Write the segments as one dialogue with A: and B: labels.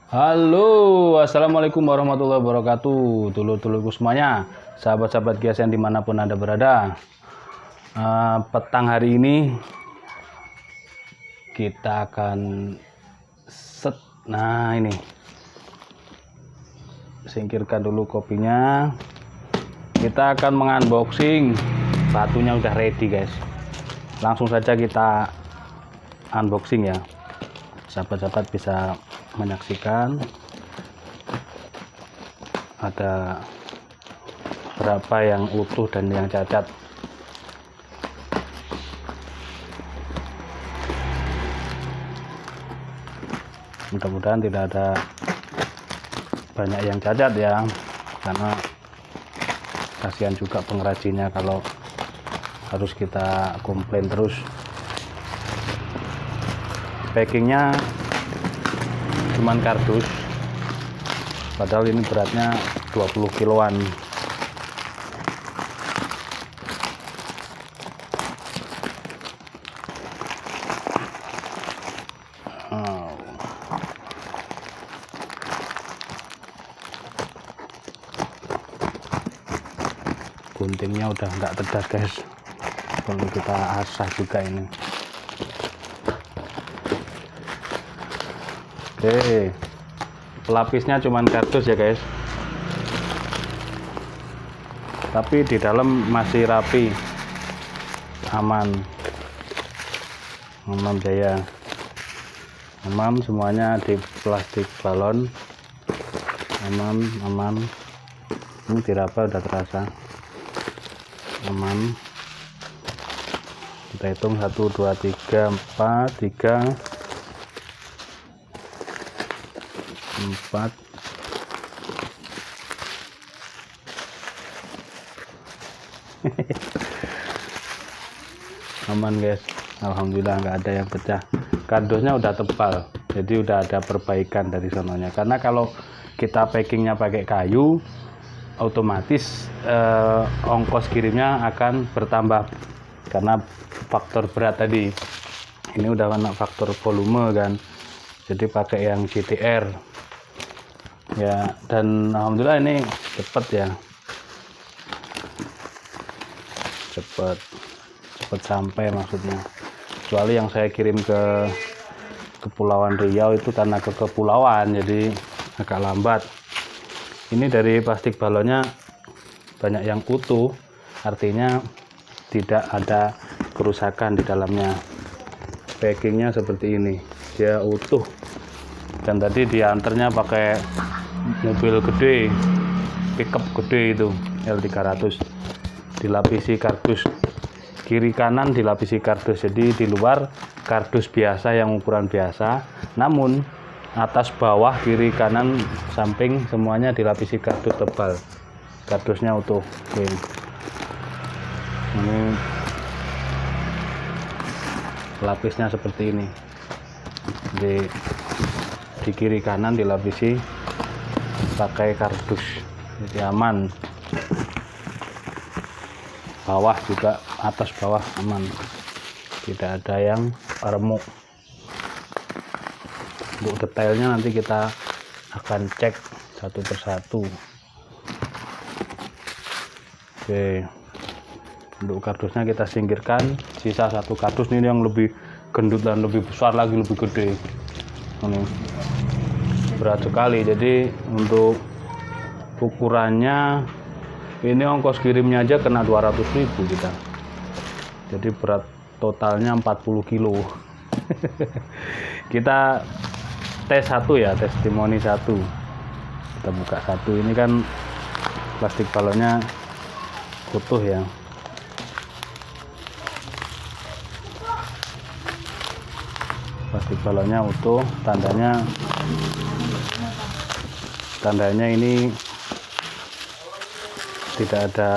A: Halo, assalamualaikum warahmatullahi wabarakatuh, dulur-dulurku semuanya, sahabat-sahabat GSN dimanapun Anda berada. Petang hari ini kita akan nah ini, singkirkan dulu kopinya. Kita akan mengunboxing, batunya udah ready guys. Langsung saja kita unboxing ya, sahabat-sahabat bisa menyaksikan ada berapa yang utuh dan yang cacat. Mudah-mudahan tidak ada banyak yang cacat ya, karena kasihan juga pengrajinnya kalau harus kita komplain terus. Packingnya cuman kardus, padahal ini beratnya 20 kiloan. Guntingnya udah nggak tegas guys, perlu kita asah juga ini. Oke, pelapisnya cuman kardus ya guys, tapi di dalam masih rapi, aman jaya, aman semuanya di plastik balon, aman. Ini diraba udah terasa aman. Kita hitung 1 2 3 4 aman guys, alhamdulillah nggak ada yang pecah. Kardusnya udah tebal, jadi udah ada perbaikan dari sononya. Karena kalau kita packingnya pakai kayu, otomatis ongkos kirimnya akan bertambah karena faktor berat tadi. Ini udah kena faktor volume kan, jadi pakai yang GTR ya, dan alhamdulillah ini cepet ya, cepet sampai maksudnya. Kecuali yang saya kirim ke Kepulauan Riau itu karena ke kepulauan jadi agak lambat. Ini dari plastik balonnya banyak yang utuh, artinya tidak ada kerusakan di dalamnya. Packingnya seperti ini, dia utuh. Dan tadi diantarnya pakai mobil gede, pickup gede itu L300, dilapisi kardus kiri kanan, dilapisi kardus. Jadi di luar kardus biasa yang ukuran biasa, namun atas bawah kiri kanan samping semuanya dilapisi kardus tebal, kardusnya utuh. Oke. Ini lapisnya seperti ini, di kiri kanan dilapisi pakai kardus, jadi aman. Bawah juga, atas bawah aman, tidak ada yang remuk. Untuk detailnya nanti kita akan cek satu persatu. Oke, untuk kardusnya kita singkirkan. Sisa satu kardus ini yang lebih gendut dan lebih besar lagi, lebih gede. Ini berat sekali, jadi untuk ukurannya ini ongkos kirimnya aja kena 200.000 kita. Jadi berat totalnya 40 kilo. Kita tes satu ya, testimoni satu. Kita buka satu, ini kan plastik balonnya utuh ya. Plastik balonnya utuh, tandanya ini tidak ada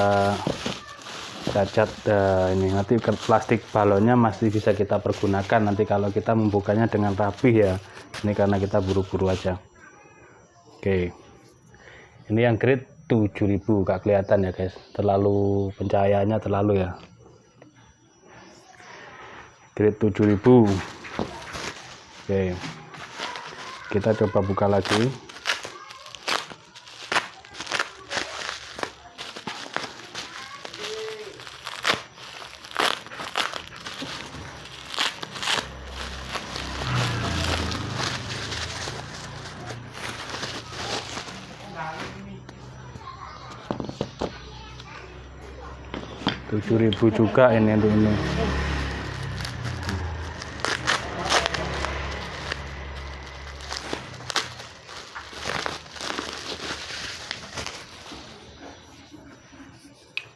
A: cacat. Ini nanti plastik balonnya masih bisa kita pergunakan nanti kalau kita membukanya dengan rapih ya. Ini karena kita buru-buru aja. Oke, ini yang grade 7000, gak kelihatan ya guys, terlalu pencahayaannya terlalu ya. Grade 7000. Oke, Kita coba buka lagi. Rp7.000 juga ini untuk ini.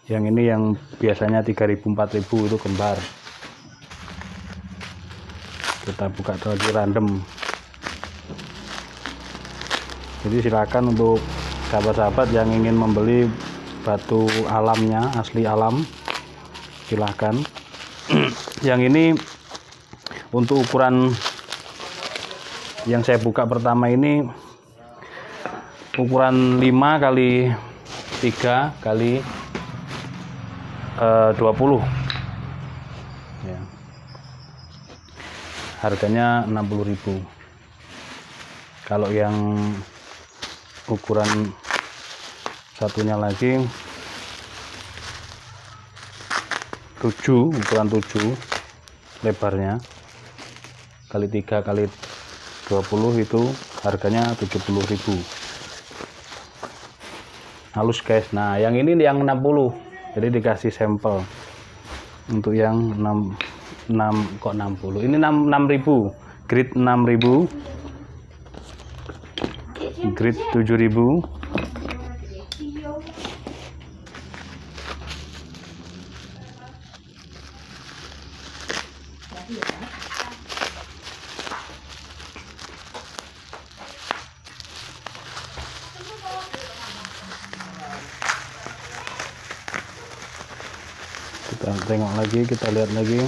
A: Yang ini yang biasanya 3.000 4.000 itu kembar. Kita buka lagi random. Jadi silakan untuk sahabat-sahabat yang ingin membeli batu alamnya, asli alam, silahkan. Yang ini untuk ukuran yang saya buka pertama ini ukuran 5 kali 3 kali 20 ya. Harganya 60.000. Kalau yang ukuran satunya lagi 7, ukuran 7 lebarnya kali 3 kali 20 itu harganya 70.000. Halus guys. Nah yang ini yang 60, jadi dikasih sampel. Untuk yang 6 kok 60, ini 6.000, grade 6.000, grade 7.000. Kita tengok lagi, kita lihat lagi.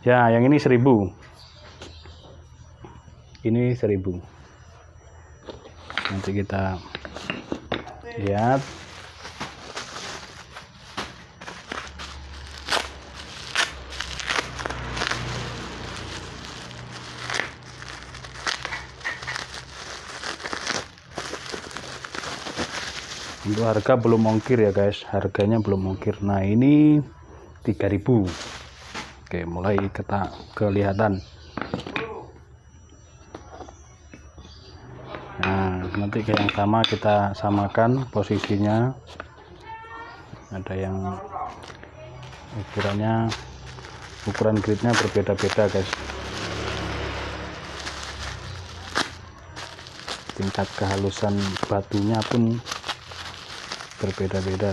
A: Ya, yang ini 1.000. Ini 1.000. Nanti kita lihat. Untuk harga belum ongkir ya guys, harganya belum ongkir. Nah ini 3.000. Oke, mulai kita kelihatan. Nah nanti kayak yang sama kita samakan posisinya. Ada yang ukuran gridnya berbeda-beda guys. Tingkat kehalusan batunya pun berbeda-beda.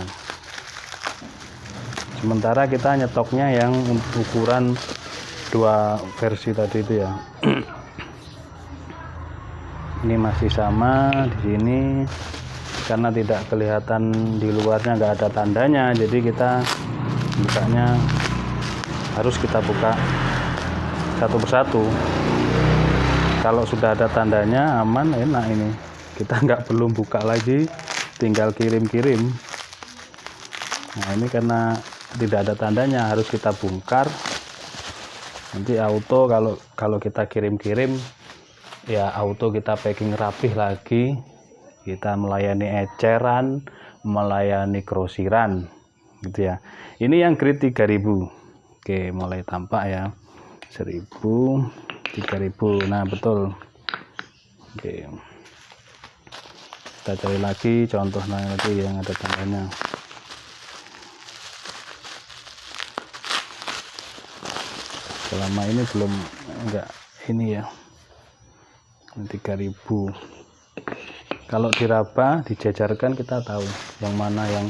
A: Sementara kita nyetoknya yang ukuran 2 versi tadi itu ya. Ini masih sama di sini karena tidak kelihatan di luarnya, nggak ada tandanya, jadi kita bukanya harus kita buka satu persatu. Kalau sudah ada tandanya aman, enak ini. Kita nggak belum buka lagi, tinggal kirim-kirim. Nah ini karena tidak ada tandanya harus kita bongkar. Nanti auto kalau kita kirim-kirim ya auto kita packing rapih lagi. Kita melayani eceran, melayani grosiran gitu ya. Ini yang grade 3.000. Oke, mulai tampak ya. 1.000, 3.000. Nah betul. Oke, kita cari lagi contohnya lagi yang ada tandanya. Selama ini belum, enggak ini ya, 3.000. Kalau diraba dijajarkan kita tahu yang mana yang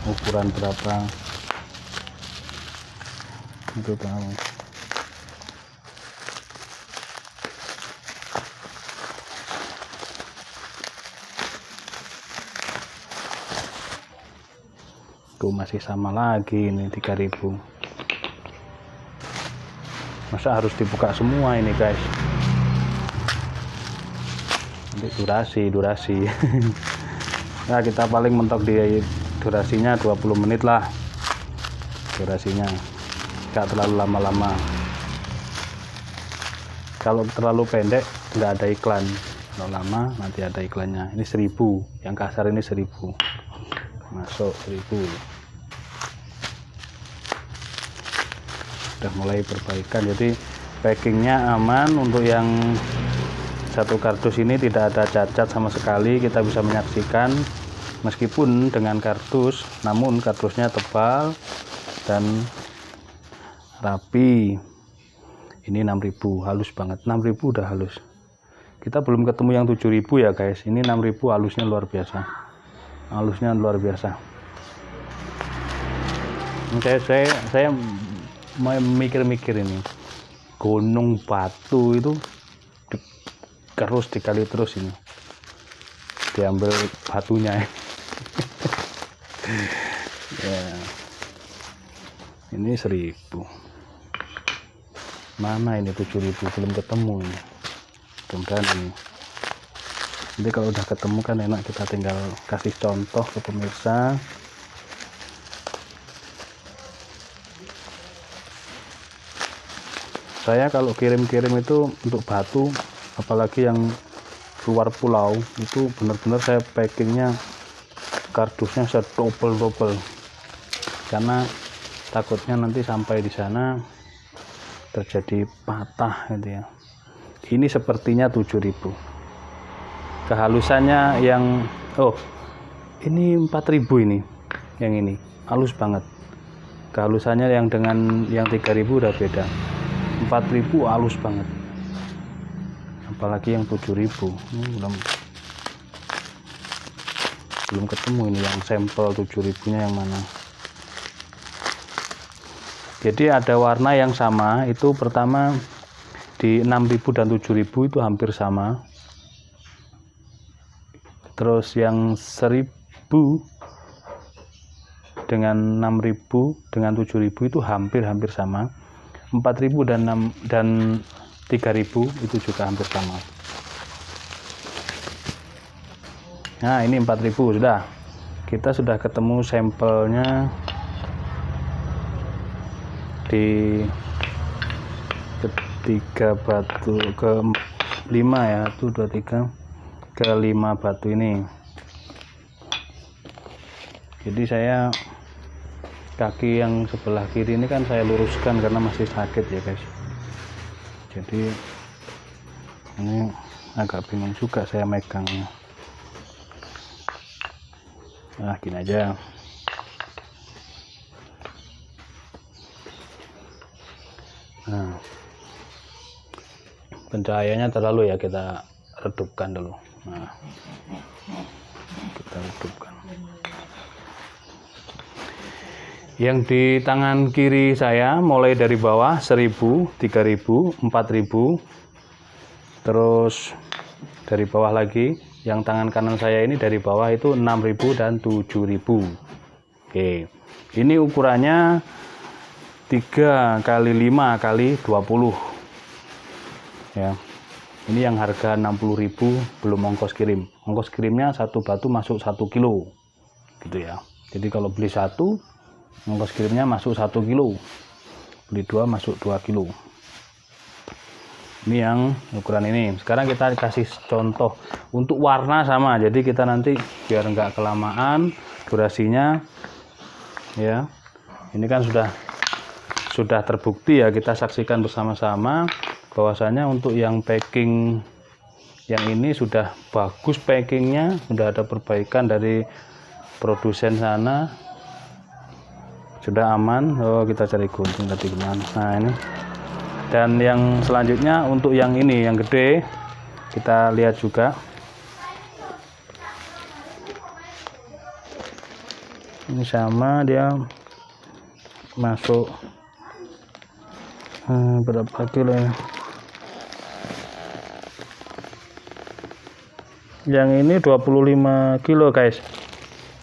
A: ukuran berapa itu tahu. Tuh masih sama lagi ini 3.000. Masa harus dibuka semua ini guys? Nanti durasi. Nah kita paling mentok di durasinya 20 menit lah. Durasinya nggak terlalu lama-lama. Kalau terlalu pendek nggak ada iklan, kalau lama nanti ada iklannya. Ini 1000, yang kasar ini 1000, masuk 1000. Udah mulai perbaikan, jadi packingnya aman. Untuk yang satu kardus ini tidak ada cacat sama sekali. Kita bisa menyaksikan meskipun dengan kardus, namun kardusnya tebal dan rapi. Ini 6000, halus banget. 6000 udah halus. Kita belum ketemu yang 7000 ya guys. Ini 6000 halusnya luar biasa. Halusnya luar biasa. Saya mikir-mikir ini. Gunung batu itu terus dikali terus ini. Diambil batunya. Ya. Ini 1000. Mana ini 7000, belum ketemu ini. Mudah-mudahan ini. Nanti kalau udah ketemu kan enak, kita tinggal kasih contoh ke pemirsa. Saya kalau kirim-kirim itu untuk batu, apalagi yang luar pulau, itu benar-benar saya packingnya, kardusnya saya double, karena takutnya nanti sampai di sana terjadi patah gitu ya. Ini sepertinya 7000. Kehalusannya yang ini 4000, ini yang ini halus banget. Kehalusannya yang dengan yang 3000 udah beda. 4000 halus banget. Apalagi yang 7000. Belum ketemu ini yang sampel 7000-nya yang mana. Jadi ada warna yang sama, itu pertama di 6000 dan 7000 itu hampir sama. Terus yang 1000 dengan 6000 dengan 7000 itu hampir sama. 4000 dan 3000 itu juga hampir sama. Nah, ini 4000 sudah. Kita sudah ketemu sampelnya di ketiga batu, ke 5 ya, 1 2 3 ke 5 batu ini. Jadi saya kaki yang sebelah kiri ini kan saya luruskan karena masih sakit ya guys. Jadi ini agak bingung juga saya megangnya. Nah, gini aja. Nah, pencahayaannya terlalu ya, kita redupkan dulu. Nah, kita redupkan. Yang di tangan kiri saya mulai dari bawah 1000, 3000, 4000, terus dari bawah lagi. Yang tangan kanan saya ini dari bawah itu 6000 dan 7000. Oke, ini ukurannya 3 kali 5 kali 20 ya. Ini yang harga 60.000 belum ongkos kirim. Ongkos kirimnya satu batu masuk 1 kilo gitu ya. Jadi kalau beli satu, ongkos kirimnya masuk 1 kilo, beli 2 masuk 2 kilo. Ini yang ukuran ini. Sekarang kita kasih contoh untuk warna sama, jadi kita nanti biar nggak kelamaan durasinya ya. Ini kan sudah terbukti ya, kita saksikan bersama-sama bahwasanya untuk yang packing yang ini sudah bagus, packingnya sudah ada perbaikan dari produsen sana, sudah aman. Kita cari gunting tadi gimana. Nah ini, dan yang selanjutnya untuk yang ini yang gede, kita lihat juga. Ini sama, dia masuk berapa kilo ya? Yang ini 25 kilo guys.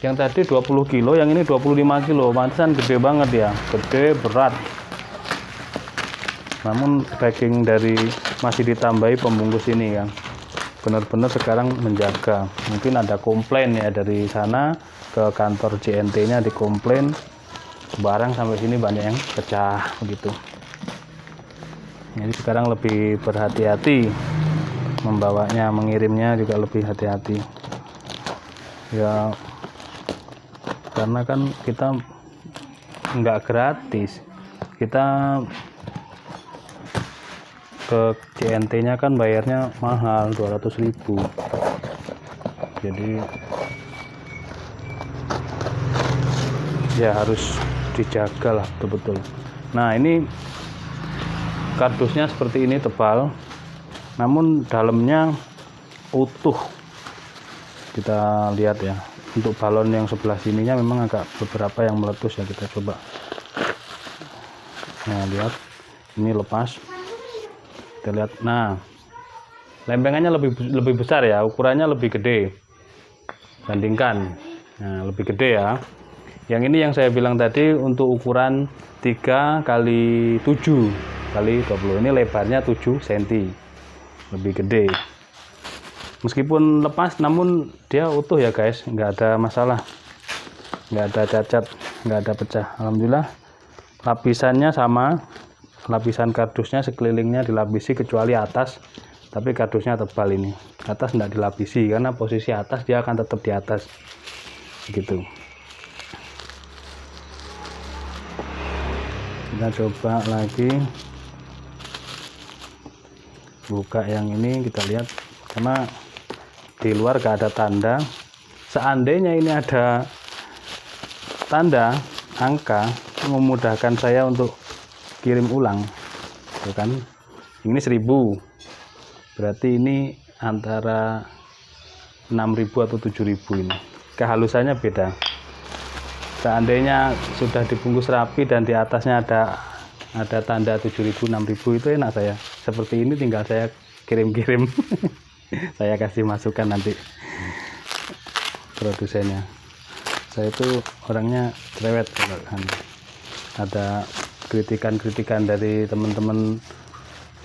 A: Yang tadi 20 kilo, yang ini 25 kilo. Pantesan gede banget ya, gede, berat. Namun packing dari masih ditambahi pembungkus ini yang benar-benar sekarang menjaga. Mungkin ada komplain ya dari sana ke kantor JNT-nya, dikomplain barang sampai sini banyak yang pecah begitu. Jadi sekarang lebih berhati-hati membawanya, mengirimnya juga lebih hati-hati ya, karena kan kita nggak gratis, kita ke CNT-nya kan bayarnya mahal 200.000. Jadi ya harus dijaga lah betul-betul. Nah, ini kardusnya seperti ini, tebal, namun dalamnya utuh. Kita lihat ya, untuk balon yang sebelah sininya memang agak beberapa yang meletus ya, kita coba. Nah, lihat ini lepas, kita lihat. Nah, lempengannya lebih besar ya, ukurannya lebih gede bandingkan. Nah, lebih gede ya. Yang ini yang saya bilang tadi untuk ukuran 3 kali 7 kali 20. Ini lebarnya 7 cm, lebih gede. Meskipun lepas namun dia utuh ya guys, nggak ada masalah, nggak ada cacat, nggak ada pecah. Alhamdulillah. Lapisannya sama, lapisan kardusnya sekelilingnya dilapisi kecuali atas, tapi kardusnya tebal ini. Atas nggak dilapisi karena posisi atas dia akan tetap di atas gitu. Kita coba lagi buka yang ini, kita lihat, karena di luar gak ada tanda. Seandainya ini ada tanda angka, memudahkan saya untuk kirim ulang, ya kan? Ini 1000, berarti ini antara 6.000 atau 7.000 ini. Kehalusannya beda. Seandainya sudah dibungkus rapi dan di atasnya ada tanda 7.000, 6.000, itu enak saya. Seperti ini tinggal saya kirim-kirim. Saya kasih masukan nanti produsennya. Saya itu orangnya cerewet, kalau ada kritikan-kritikan dari teman-teman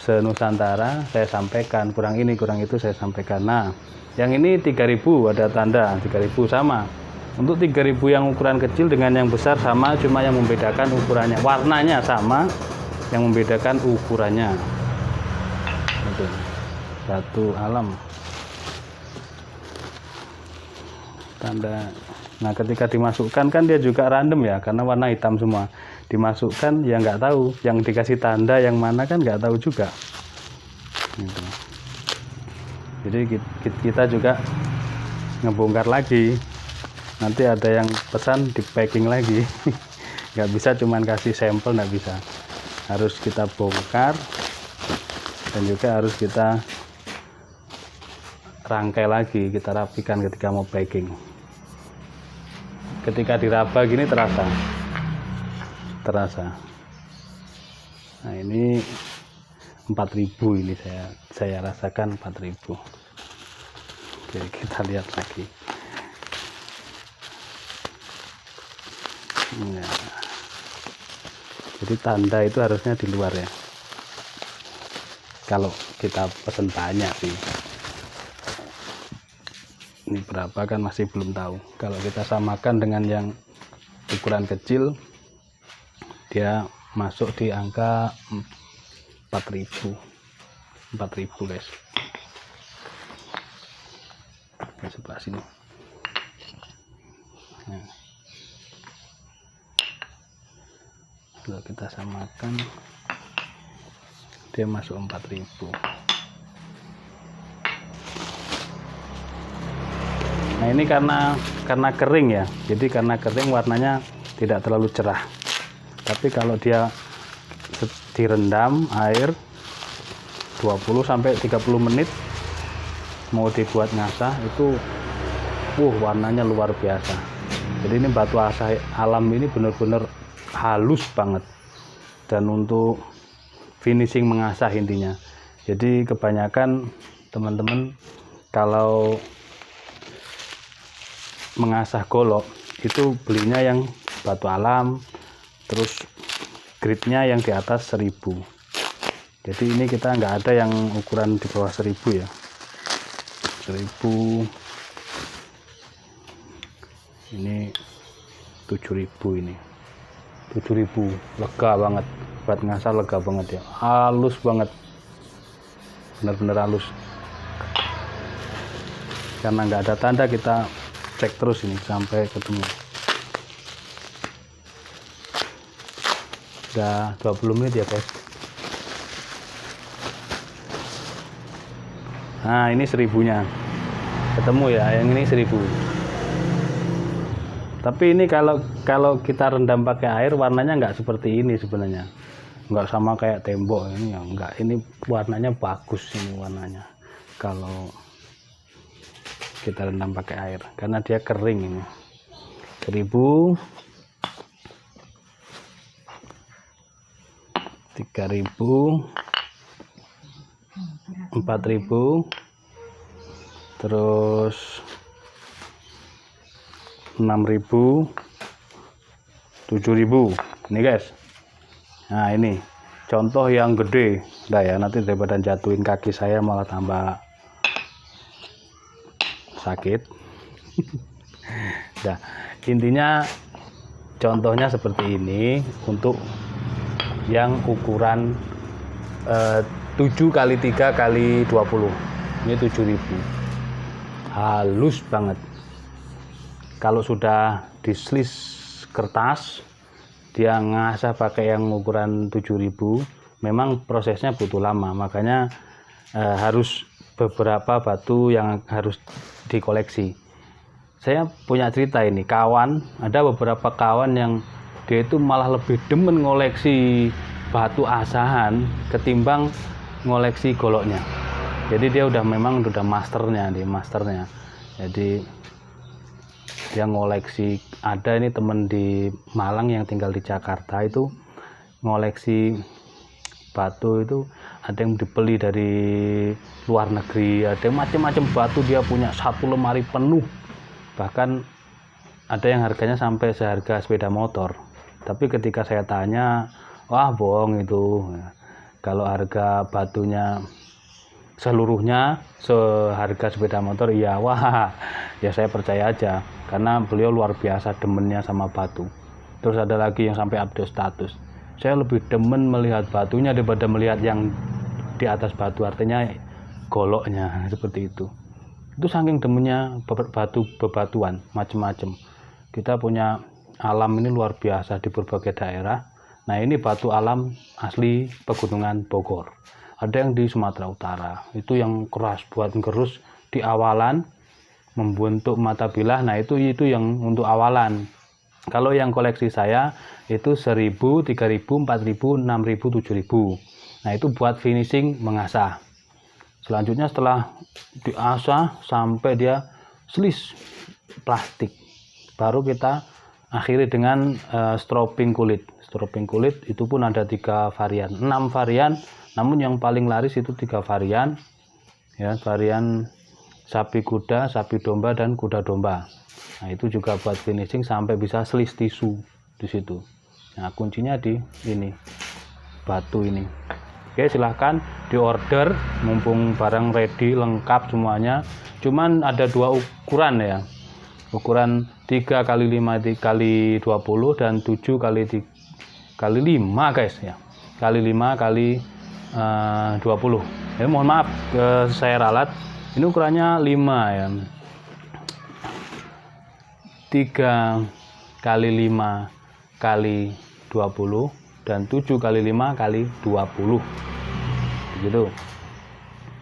A: se-Nusantara saya sampaikan, kurang ini kurang itu saya sampaikan. Nah, yang ini 3.000 ada tanda 3.000 sama. Untuk 3.000 yang ukuran kecil dengan yang besar sama, cuma yang membedakan ukurannya, warnanya sama, yang membedakan ukurannya. Itu satu alam tanda. Nah, ketika dimasukkan kan dia juga random ya, karena warna hitam semua. Dimasukkan ya nggak tahu, yang dikasih tanda yang mana kan nggak tahu juga gitu. Jadi kita juga ngebongkar lagi, nanti ada yang pesan di packing lagi. Nggak bisa cuman kasih sampel, nggak bisa, harus kita bongkar dan juga harus kita rangkai lagi, kita rapikan ketika mau packing. Ketika diraba gini terasa. Nah, ini 4.000 ini saya rasakan 4.000. Oke, kita lihat lagi. Nah, jadi tanda itu harusnya di luar ya, kalau kita pesan banyak sih. Ini berapa kan masih belum tahu. Kalau kita samakan dengan yang ukuran kecil, dia masuk di angka 4.000 guys. Di sebelah sini. Nah, kalau kita samakan, dia masuk 4.000. Nah, ini karena kering ya, jadi karena kering warnanya tidak terlalu cerah. Tapi kalau dia direndam air 20-30 menit mau dibuat ngasah itu warnanya luar biasa. Jadi ini batu asah alam ini benar-benar halus banget, dan untuk finishing mengasah intinya. Jadi kebanyakan teman-teman kalau mengasah golok itu belinya yang batu alam, terus grade-nya yang di atas 1000. Jadi ini kita nggak ada yang ukuran di bawah 1000 ya. 1000 ini 7.000, ini 7.000 lega banget. buat ngasah lega banget ya, halus banget, bener-bener halus. Karena nggak ada tanda, kita cek terus ini sampai ketemu. Udah 20 menit ya guys. Nah ini 1000-nya ketemu ya, yang ini 1000. Tapi ini kalau kita rendam pakai air, warnanya nggak seperti ini sebenarnya, nggak sama kayak tembok ini ya, nggak. Ini warnanya bagus, ini warnanya kalau kita rendam pakai air, karena dia kering ini. 1000, 3000, 4000, terus 6000, 7000 ini guys. Nah ini contoh yang gede. Udah ya, nanti daripada jatuhin kaki saya malah tambah sakit. Nah, intinya contohnya seperti ini untuk yang ukuran 7x3x20. Ini 7000, halus banget. Kalau sudah dislis kertas, dia ngasah pakai yang ukuran 7000, memang prosesnya butuh lama. Makanya harus beberapa batu yang harus dikoleksi. Saya punya cerita ini, ada beberapa kawan yang dia itu malah lebih demen ngoleksi batu asahan ketimbang ngoleksi goloknya. Jadi dia memang udah masternya. Jadi dia ngoleksi. Ada ini temen di Malang yang tinggal di Jakarta, itu ngoleksi batu itu, ada yang dibeli dari luar negeri, ada macam-macam batu, dia punya 1 lemari penuh. Bahkan ada yang harganya sampai seharga sepeda motor. Tapi ketika saya tanya, wah bohong itu, kalau harga batunya seluruhnya seharga sepeda motor, iya. Wah ya saya percaya aja, karena beliau luar biasa demennya sama batu. Terus ada lagi yang sampai update status, saya lebih demen melihat batunya daripada melihat yang di atas batu, artinya goloknya, seperti itu. Itu saking demennya bebatuan macam-macam. Kita punya alam ini luar biasa di berbagai daerah. Nah ini batu alam asli pegunungan Bogor. Ada yang di Sumatera Utara, itu yang keras buat ngerus di awalan, membentuk mata bilah. Nah itu yang untuk awalan. Kalau yang koleksi saya itu 1000, 3000, 4000, 6000, 7000. Nah itu buat finishing mengasah. Selanjutnya setelah diasah sampai dia slis plastik, baru kita akhiri dengan stropping kulit. Stropping kulit itu pun ada 3 varian, 6 varian, namun yang paling laris itu 3 varian ya, varian sapi kuda, sapi domba, dan kuda domba. Nah itu juga buat finishing sampai bisa slis tisu di situ. Nah kuncinya di ini, batu ini. Oke, silahkan diorder, mumpung barang ready lengkap semuanya. Cuman ada 2 ukuran ya, ukuran 3x5x20 dan 7x5 guys ya, kali 5x20. Ya, mohon maaf saya ralat, ini ukurannya 5 ya, 3x5x20 dan 7x5x20 begitu.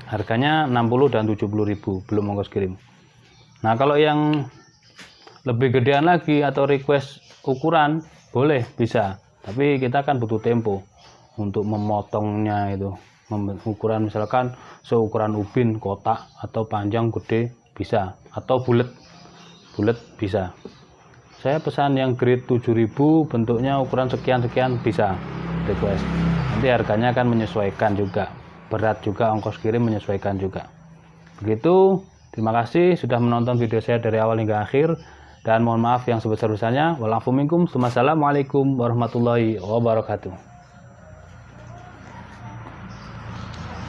A: Harganya 60 dan 70.000 belum ongkos kirim. Nah kalau yang lebih gedean lagi atau request ukuran, boleh, bisa, tapi kita kan butuh tempo untuk memotongnya. Itu ukuran misalkan seukuran ubin kotak, atau panjang gede bisa, atau bulat bisa. Saya pesan yang grade 7000, bentuknya ukuran sekian-sekian, bisa request. Nanti harganya akan menyesuaikan juga, berat juga, ongkos kirim menyesuaikan juga. Begitu, terima kasih sudah menonton video saya dari awal hingga akhir, dan mohon maaf yang sebesar-besarnya. Wassalamualaikum warahmatullahi wabarakatuh.